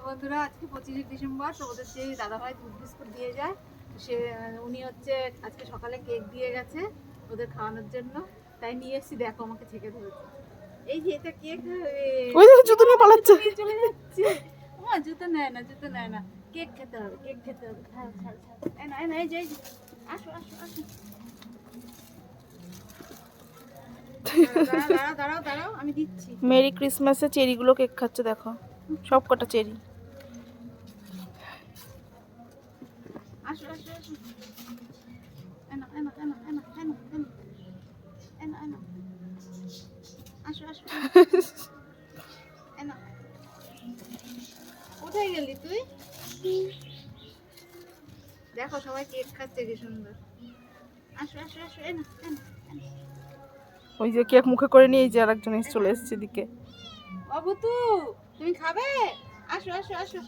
বন্ধুরা, আজকে 25শে ডিসেম্বর। তোমাদের যে দাদাভাই দুধ বিস্কুট দিয়ে যায়, সে উনি হচ্ছে আজকে সকালে কেক দিয়ে গেছে ওদের খাওয়ানোর জন্য, তাই নিয়ে এসেছি। দেখো আমাকে ছেঁকে ধরেছে। এই যে এটা কেক, ওই দেখো জুতো নিয়ে পালাচ্ছে। চলে যাচ্ছে। আমার জুতো নেয় না, জুতো নেয় না। কেক খেতে হবে, কেক খেতে হবে। ছাড় ছাড় ছাড়। এই না, এই না, এই যে আসো আসো আসো। দাঁড়াও দাঁড়াও দাঁড়াও দাঁড়াও, আমি দিচ্ছি। মেরি ক্রিসমাসে চেরিগুলো কেক খাচ্ছে দেখো, সব কটা চেরি। আসো আসো আসো। এনো এনো এনো এনো এনো এনো এনো এনো। আসো আসো এনো। কোথায় গেলি তুই? দেখো সবাই কেক খাচ্ছে কি সুন্দর। আসো আসো আসো এনো এনো এনো। ওই যে কেক মুখে করে নিয়ে এই যে আরেকজন এসে চলে এসেছে দিকে। অবতু, তুমি খাবে? আসো আসো আসো।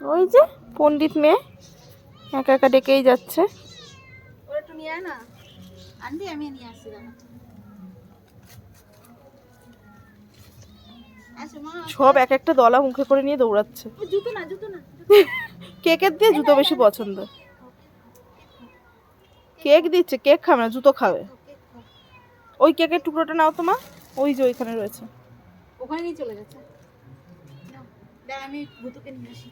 ওই যে পণ্ডিত মেয়ে একা একা ডেকেই যাচ্ছে। ওরা একটু নিয়ে আয় না। আনবি? আমি নিয়ে আসছি দাঁড়া। আসো মা। সব এক একটা দলা মুখে করে নিয়ে দৌড়াচ্ছে। ও, জুতো না জুতো না। কেকের দিয়ে জুতো বেশি পছন্দ। কেক দিচ্ছে, কেক খাবে না, জুতো খাবে। ওই কেকের টুকরোটা নাও তো মা, ওই যে ওইখানে রয়েছে। ওখানে নিয়ে চলে গেছে। দাঁড়া, আমি ভুতুকে নিয়ে আসি।